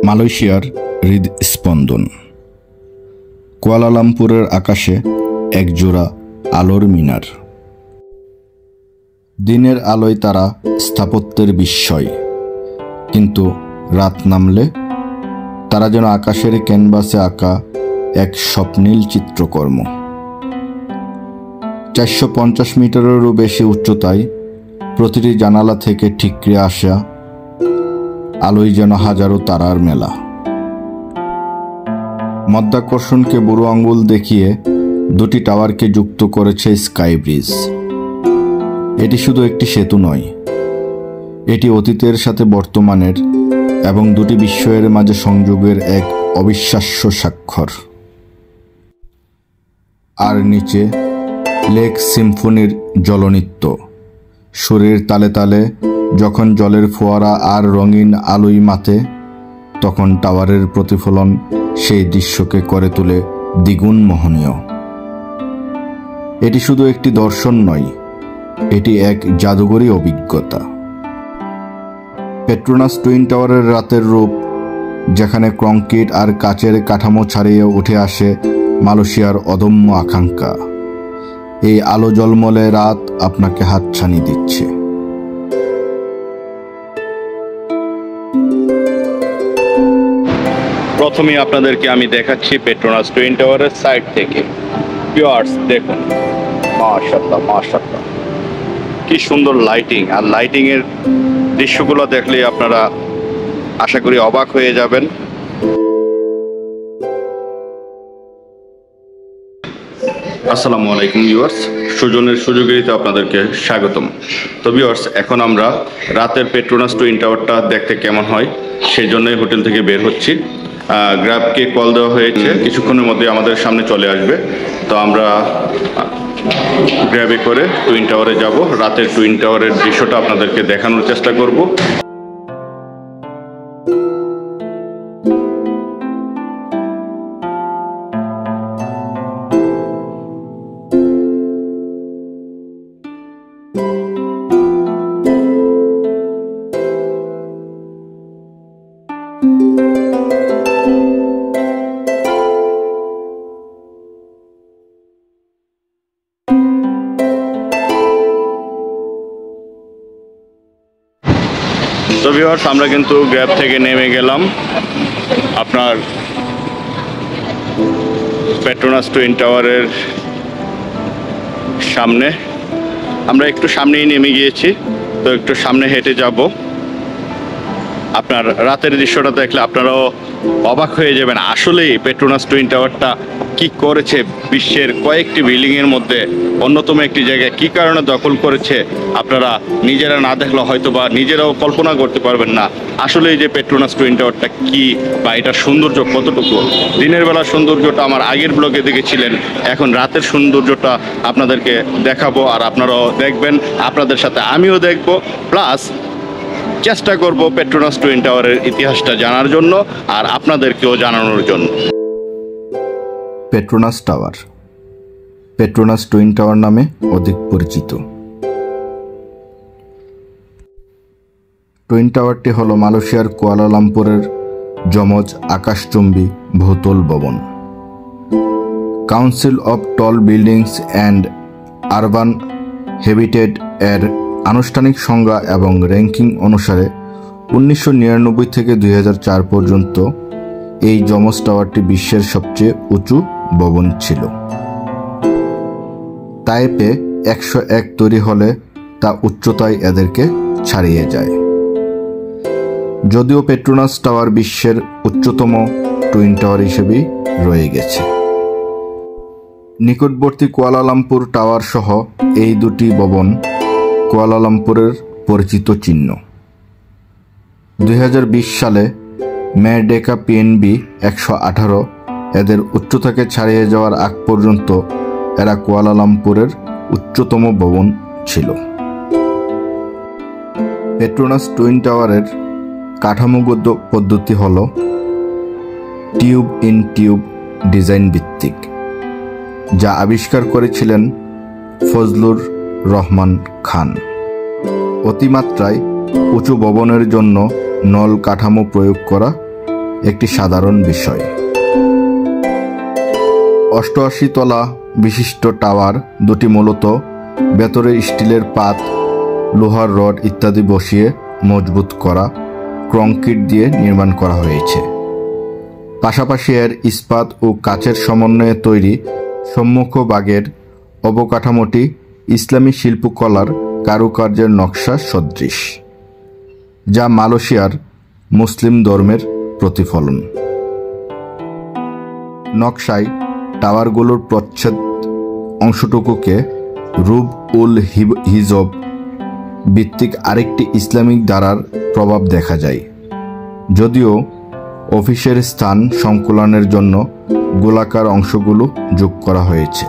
মালয়েশিয়ার হৃদস্পন্দন। কুয়ালালামপুরের আকাশে একজোড়া আলোর মিনার। দিনের আলোয় তারা স্থাপত্যের বিস্ময়, কিন্তু রাত নামলে তারা যেন আকাশের ক্যানভাসে আঁকা এক স্বপ্নীল চিত্রকর্ম। 450 মিটারেরও বেশি উচ্চতায় প্রতিটি জানালা থেকে ঠিকরে আসা আলোয় যেন হাজারো তারার মেলা। মধ্যাকর্ষণকে বুড়ো আঙ্গুল দেখিয়ে দুটি টাওয়ারকে যুক্ত করেছে স্কাই ব্রিজ। এটি শুধু একটি সেতু নয়, এটি অতীতের সাথে বর্তমানের এবং দুটি বিস্ময়ের মাঝে সংযোগের এক অবিশ্বাস্য স্বাক্ষর। আর নিচে লেক সিম্ফনির জলনৃত্য। সুরের তালে তালে যখন জলের ফোয়ারা আর রঙিন আলোয় মাতে, তখন টাওয়ারের প্রতিফলন সেই দৃশ্যকে করে তোলে দ্বিগুণ মোহনীয়। এটি শুধু একটি দর্শন নয়, এটি এক জাদুকরী অভিজ্ঞতা। পেট্রোনাস টুইন টাওয়ারের রাতের রূপ, যেখানে কংক্রিট আর কাচের কাঠামো ছাড়িয়ে উঠে আসে মালয়েশিয়ার অদম্য আকাঙ্ক্ষা। এই আলো জলমলে রাত আপনাকে হাতছানি দিচ্ছে। প্রথমে আপনাদেরকে আমি দেখাচ্ছি পেট্রোনাস টুইন টাওয়ারের সাইড থেকে। ভিউয়ার্স দেখুন, মাশাআল্লাহ মাশাআল্লাহ, কি সুন্দর লাইটিং। আর লাইটিং এর দৃশ্যগুলো দেখলে আপনারা আশা করি অবাক হয়ে যাবেন। আসসালামু আলাইকুম ভিউয়ার্স, সুজনের সুযোগেরিতে আপনাদেরকে স্বাগতম। তো ভিউয়ার্স, এখন আমরা রাতের পেট্রোনাস টুইন টাওয়ারটা দেখতে কেমন হয় সেই জন্যই হোটেল থেকে বের হচ্ছি। গ্র্যাবকে কল দেওয়া হয়েছে, কিছুক্ষণের মধ্যে আমাদের সামনে চলে আসবে। তো আমরা গ্র্যাবে করে টুইন টাওয়ারে যাব। রাতের টুইন টাওয়ারের দৃশ্যটা আপনাদেরকে দেখানোর চেষ্টা করব। তো ভিউয়ার্স, আমরা কিন্তু গ্র্যাব থেকে নেমে গেলাম আপনার পেট্রোনাস টুইন টাওয়ারের সামনে। আমরা একটু সামনেই নেমে গিয়েছি, তো একটু সামনে হেঁটে যাব। আপনার রাতের দৃশ্যটা দেখলে আপনারাও অবাক হয়ে যাবেন। আসলেই পেট্রোনাস টুইন টাওয়ারটা কি করেছে, বিশ্বের কয়েকটি বিল্ডিংয়ের মধ্যে অন্যতম একটি জায়গায় কি কারণে দখল করেছে, আপনারা নিজেরা না দেখলে হয়তো বা নিজেরাও কল্পনা করতে পারবেন না আসলে এই যে পেট্রোনাস টুইন টাওয়ারটা কি বা এটার সৌন্দর্য কতটুকু। দিনের বেলা সৌন্দর্যটা আমার আগের ব্লগে দেখেছিলেন, এখন রাতের সৌন্দর্যটা আপনাদেরকে দেখাবো আর আপনারাও দেখবেন, আপনাদের সাথে আমিও দেখব, প্লাস চেষ্টা করব পেট্রোনাস টুইন টাওয়ারের ইতিহাসটা জানার জন্য আর আপনাদেরকেও জানানোর জন্য। Petronas tower, Petronas twin tower নামে অধিক পরিচিত। টুইন টাওয়ারটি হল মালয়েশিয়ার কুয়ালালামপুরের যমজ আকাশচুম্বী বহুতল ভবন। Council of tall buildings and urban habitat এর আনুষ্ঠানিক সংজ্ঞা এবং র্যাঙ্কিং অনুসারে 1999 থেকে 2004 পর্যন্ত এই যমজ টাওয়ারটি বিশ্বের সবচেয়ে উঁচু ভবন ছিল। তাইপে 101 তৈরি হলে তা উচ্চতায় এদেরকে ছাড়িয়ে যায়। যদিও পেট্রোনাস টাওয়ার বিশ্বের উচ্চতম টুইন টাওয়ার হিসেবেই রয়ে গেছে। নিকটবর্তী কুয়ালালামপুর টাওয়ার সহ এই দুটি ভবন কুয়ালালামপুরের পরিচিত চিহ্ন। 2020 সালে মেরডেকা পিএনবি 118 এদের উচ্চতাকে ছাড়িয়ে যাওয়ার আগ পর্যন্ত এরা কুয়ালালামপুরের উচ্চতম ভবন ছিল। পেট্রোনাস টুইন টাওয়ারের কাঠামোগত পদ্ধতি হল টিউব ইন টিউব ডিজাইন ভিত্তিক, যা আবিষ্কার করেছিলেন ফজলুর রহমান খান। অতিমাত্রায় উঁচু ভবনের জন্য নল কাঠামো প্রয়োগ করা একটি সাধারণ বিষয়। 88 তলা বিশিষ্ট টাওয়ার দুটি মূলত ভেতরে স্টিলের পাত, লোহার রড ইত্যাদি বসিয়ে মজবুত করা কংক্রিট দিয়ে নির্মাণ করা হয়েছে। পাশাপাশি এর ইস্পাত ও কাচের সমন্বয়ে তৈরি সম্মুখভাগের অবকাঠামোটি ইসলামী শিল্পকলার কারুকার্যের নকশা সদৃশ, যা মালয়েশিয়ার মুসলিম ধর্মের প্রতিফলন। নকশায় টাওয়ারগুলোর প্রচ্ছদ অংশটুকুকে রুব উল হিজব ভিত্তিক আরেকটি ইসলামিক ধারার প্রভাব দেখা যায়, যদিও অফিসের স্থান সংকুলনের জন্য গোলাকার অংশগুলো যোগ করা হয়েছে।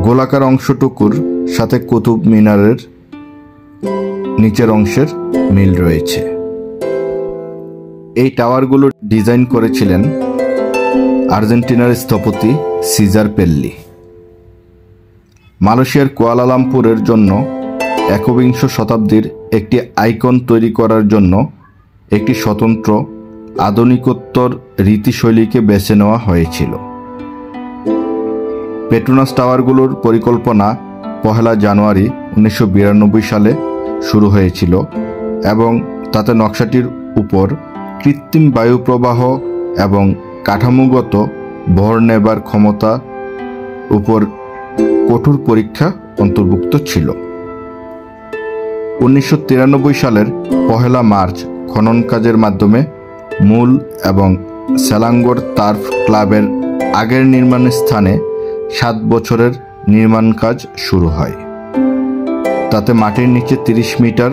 গোলাকার অংশটুকুর সাথে কুতুব মিনারের নিচের অংশের মিল রয়েছে। এই টাওয়ারগুলো ডিজাইন করেছিলেন আর্জেন্টিনার স্থপতি সিজার পেল্লি। মালয়েশিয়ার কুয়ালালামপুরের জন্য একবিংশ শতাব্দীর একটি আইকন তৈরি করার জন্য একটি স্বতন্ত্র আধুনিকোত্তর রীতিশৈলীকে বেছে নেওয়া হয়েছিল। পেট্রোনাস টাওয়ারগুলোর পরিকল্পনা 1 জানুয়ারি 1992 সালে শুরু হয়েছিল এবং তাতে নকশাটির উপর কৃত্রিম বায়ু প্রবাহ এবং কাঠামোগত ভর নেবার ক্ষমতা উপর কঠোর পরীক্ষা অন্তর্ভুক্ত ছিল। 1993 সালের 1 মার্চ খনন কাজের মাধ্যমে মূল এবং সেলাঙ্গর তার্ফ ক্লাবের আগের নির্মাণ স্থানে 7 বছরের নির্মাণ কাজ শুরু হয়। তাতে মাটির নিচে 30 মিটার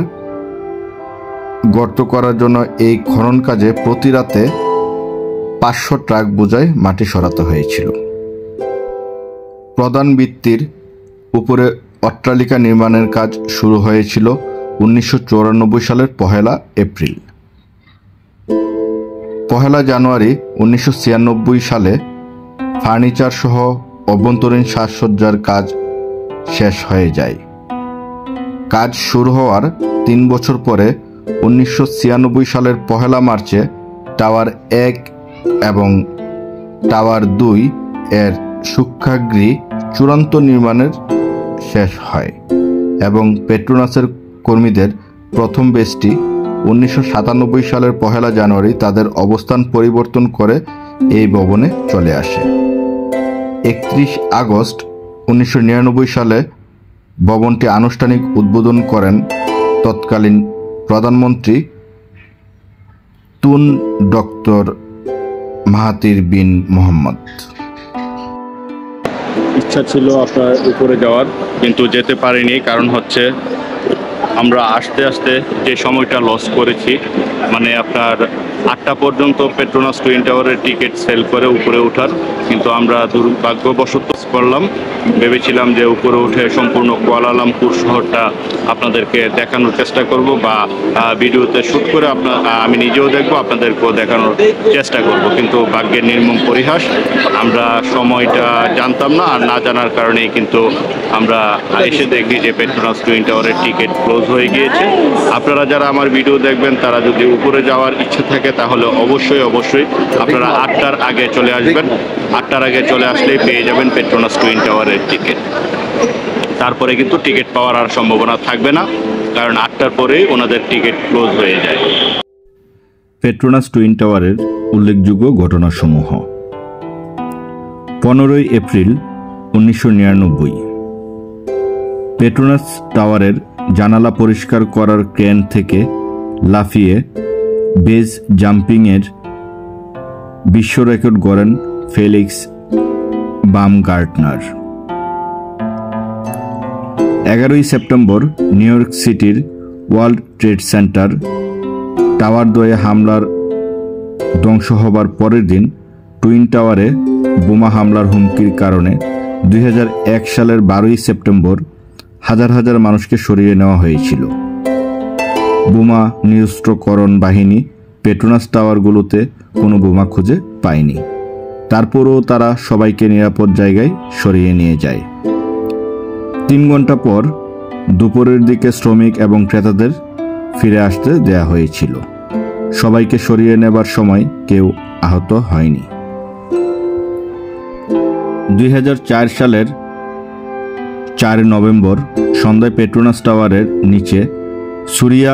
গর্ত করার জন্য এই খনন কাজে প্রতি রাতে 500 ট্রাক বোঝাই মাটি সরাতে হয়েছিল। প্রধান ভিত্তির উপরে অট্টালিকা নির্মাণের কাজ শুরু হয়েছিল 1994 সালের 1 এপ্রিল। 1 জানুয়ারি 1996 সালে ফার্নিচার সহ অভ্যন্তরীণ সাজসজ্জার কাজ শেষ হয়ে যায়। কাজ শুরু হওয়ার 3 বছর পরে 1996 সালের 1 মার্চে টাওয়ার 1 এবং টাওয়ার 2 এর সূক্ষ্মাগ্রী চূড়ান্ত নির্মাণের শেষ হয় এবং পেট্রোনাসের কর্মীদের প্রথম বেচটি 1997 সালের 1 জানুয়ারি তাদের অবস্থান পরিবর্তন করে এই ভবনে চলে আসে। 31 আগস্ট 1999 সালে ভবনটি আনুষ্ঠানিক উদ্বোধন করেন তৎকালীন প্রধানমন্ত্রী তুন ডক্টর মাহাতির বিন মোহাম্মদ। ইচ্ছা ছিল আপনার উপরে যাওয়ার, কিন্তু যেতে পারিনি। কারণ হচ্ছে আমরা আস্তে আস্তে যে সময়টা লস করেছি, মানে আপনার 8টা পর্যন্ত পেট্রোনাস টুইন টাওয়ারের টিকিট সেল করে উপরে ওঠার, কিন্তু আমরা দুর্ভাগ্যবশত করলাম। ভেবেছিলাম যে উপরে উঠে সম্পূর্ণ কুয়ালালামপুর শহরটা আপনাদেরকে দেখানোর চেষ্টা করব বা ভিডিওতে শ্যুট করে আমি নিজেও দেখব, আপনাদেরকেও দেখানোর চেষ্টা করব, কিন্তু ভাগ্যের নির্মম পরিহাস, আমরা সময়টা জানতাম না। আর না জানার কারণেই কিন্তু আমরা এসে দেখি যে পেট্রোনাস টুইন টাওয়ারের টিকিট ক্লোজ হয়ে গিয়েছে। আপনারা যারা আমার ভিডিও দেখবেন তারা যদি উপরে যাওয়ার ইচ্ছে থাকে তাহলে অবশ্যই আপনারা 8টার আগে চলে আসবেন। 8টার আগে চলে আসলেই পেয়ে যাবেন পেট্রোনাস টুইন টাওয়ারের টিকিট। তারপরে কিন্তু টিকিট পাওয়ার আর সম্ভাবনা থাকবে না, কারণ 8টার পরেই ওনাদের টিকিট ক্লোজ হয়ে যায়। পেট্রোনাস টুইন টাওয়ারের উল্লেখযোগ্য ঘটনাসমূহ। 15 এপ্রিল 1999 পেট্রোনাস টাওয়ারের জানালা পরিষ্কার করার ক্রেন থেকে লাফিয়ে বেজ জাম্পিংয়ের বিশ্ব রেকর্ড গড়েন Felix Baumgartner. 11 September New York সিটির ওয়ার্ল্ড ট্রেড সেন্টার টাওয়ার দ্বয়ে হামলার ধ্বংস হবার পরের দিন টুইন টাওয়ারে বোমা হামলার হুমকির কারণে 2001 সালের 12 সেপ্টেম্বর হাজার হাজার মানুষকে সরিয়ে নেওয়া হয়েছিল। বোমা নিরস্ত্রকরণ বাহিনী পেট্রোনাস টাওয়ারগুলোতে কোনো বোমা খুঁজে পায়নি। তারপরও তারা সবাইকে নিরাপদ জায়গায় সরিয়ে নিয়ে যায়। 3 ঘন্টা পর দুপুরের দিকে শ্রমিক এবং ক্রেতাদের ফিরে আসতে দেয়া হয়েছিল। সবাইকে সরিয়ে নেবার সময় কেউ আহত হয়নি। 2004 সালের 4 নভেম্বর সন্ধ্যায় পেট্রোনাস টাওয়ারের নিচে সুরিয়া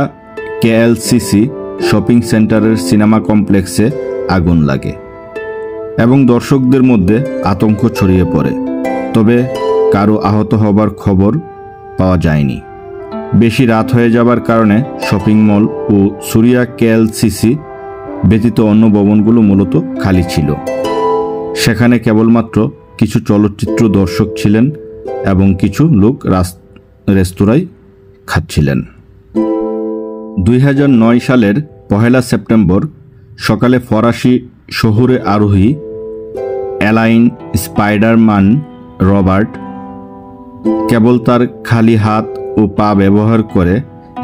কেএলসিসি শপিং সেন্টারের সিনেমা কমপ্লেক্সে আগুন লাগে এবং দর্শকদের মধ্যে আতঙ্ক ছড়িয়ে পড়ে। তবে কারো আহত হবার খবর পাওয়া যায়নি। বেশি রাত হয়ে যাবার কারণে শপিং মল ও সুরিয়া কেএলসিসি ব্যতীত অন্য ভবনগুলো মূলত খালি ছিল। সেখানে কেবলমাত্র কিছু চলচ্চিত্র দর্শক ছিলেন এবং কিছু লোক রেস্তোরাঁয় খাচ্ছিলেন। 2009 সালের 1 সেপ্টেম্বর সকালে ফরাসি শহুরে আরোহী অ্যালাইন স্পাইডারম্যান রবার্ট কেবল তার খালি হাত ও পা ব্যবহার করে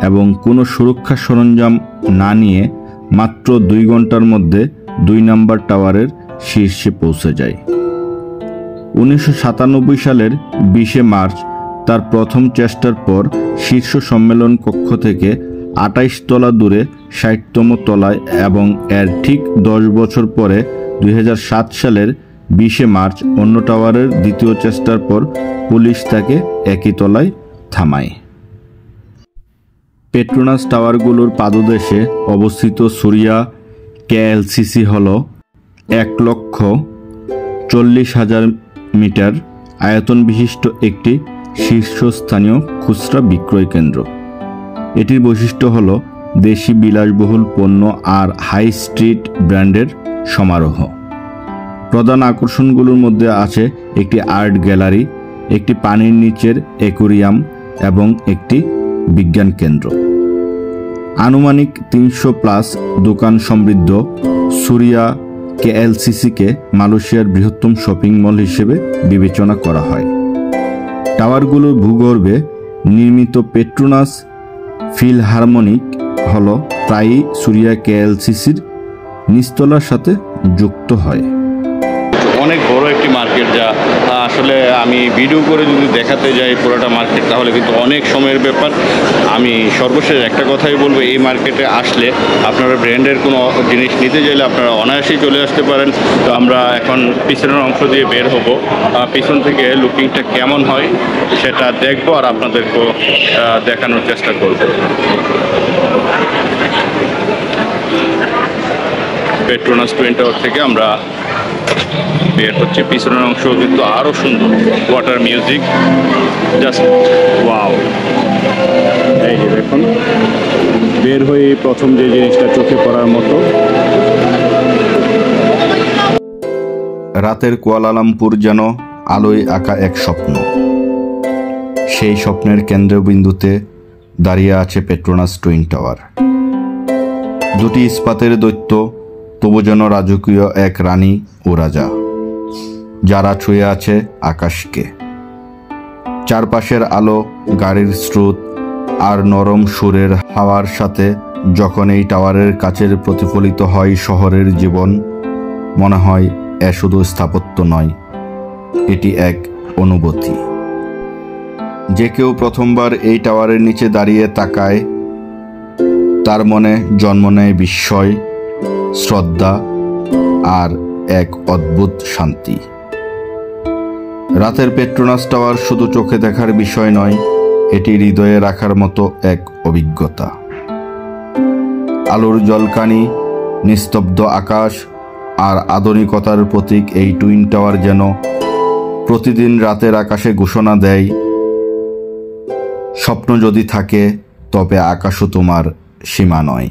এবং কোনো সুরক্ষা সরঞ্জাম না নিয়ে মাত্র 2 ঘন্টার মধ্যে 2 নম্বর টাওয়ারের শীর্ষে পৌঁছে যায়। 1997 সালের 20 মার্চ তার প্রথম চেষ্টার পর শীর্ষ সম্মেলন কক্ষ থেকে 28 তলা দূরে 60তম তলায় এবং এর ঠিক 10 বছর পরে 2007 সালের 20 মার্চ অন্য টাওয়ারের দ্বিতীয় চেষ্টার পর পুলিশ তাকে একই তলায় থামায়। পেট্রোনাস টাওয়ারগুলোর পাদদেশে অবস্থিত সুরিয়া কেএলসিসি হল 1,40,000 মিটার আয়তন বিশিষ্ট একটি শীর্ষস্থানীয় খুচরা বিক্রয় কেন্দ্র। এটির বৈশিষ্ট্য হল দেশি বিলাসবহুল পণ্য আর হাই স্ট্রিট ব্র্যান্ডের সমারোহ। প্রধান আকর্ষণগুলোর মধ্যে আছে একটি আর্ট গ্যালারি, একটি পানির নিচের অ্যাকোয়ারিয়াম এবং একটি বিজ্ঞান কেন্দ্র। আনুমানিক 300+ দোকান সমৃদ্ধ সুরিয়া কেএলসিসিকে মালয়েশিয়ার বৃহত্তম শপিং মল হিসেবে বিবেচনা করা হয়। টাওয়ারগুলোর ভূগর্ভে নির্মিত পেট্রোনাস ফিলহারমোনিক হল প্রায়ই সুরিয়া কেএলসিসির নিচতলার সাথে যুক্ত হয়। অনেক বড় একটি মার্কেট, যা আসলে আমি ভিডিও করে যদি দেখাতে যাই পুরোটা মার্কেট তাহলে কিন্তু অনেক সময়ের ব্যাপার। আমি সর্বশেষ একটা কথাই বলবো, এই মার্কেটে আসলে আপনারা ব্র্যান্ডের কোনো জিনিস নিতে চাইলে আপনারা অনায়াসেই চলে আসতে পারেন। তো আমরা এখন পিছনের অংশ দিয়ে বের হব, পিছন থেকে লুকিংটা কেমন হয় সেটা দেখবো আর আপনাদেরকেও দেখানোর চেষ্টা করব। পেট্রোনাস টুইন টাওয়ার থেকে আমরা বের হচ্ছে। পিছনের অংশ কিন্তু আরো সুন্দর, ওয়াটার মিউজিক, জাস্ট ওয়াও। এই যে দেখুন, বের হয়ে প্রথম যে জিনিসটা চোখে পড়ার মতো, রাতের কুয়ালালামপুর যেন আলোয় আঁকা এক স্বপ্ন। সেই স্বপ্নের কেন্দ্রবিন্দুতে দাঁড়িয়ে আছে পেট্রোনাস টুইন টাওয়ার। দুটি ইস্পাতের দৈত্য, তবু যেন রাজকীয় এক রানী ও রাজা, যারা ছুঁয়ে আছে আকাশকে। চারপাশের আলো, গাড়ির স্রোত আর নরম সুরের হাওয়ার সাথে যখন এই টাওয়ারের কাছের প্রতিফলিত হয় শহরের জীবন, মনে হয় এ শুধু স্থাপত্য নয়, এটি এক অনুভূতি। যে কেউ প্রথমবার এই টাওয়ারের নিচে দাঁড়িয়ে তাকায়, তার মনে জন্ম নেয় বিস্ময়, শ্রদ্ধা আর এক অদ্ভুত শান্তি। রাতের পেট্রোনাস টাওয়ার শুধু চোখে দেখার বিষয় নয়, এটি হৃদয়ে রাখার মতো এক অভিজ্ঞতা। আলোর জলকানি, নিস্তব্ধ আকাশ আর আধুনিকতার প্রতীক এই টুইন টাওয়ার যেন প্রতিদিন রাতের আকাশে ঘোষণা দেয়, স্বপ্ন যদি থাকে তবে আকাশও তোমার সীমা নয়।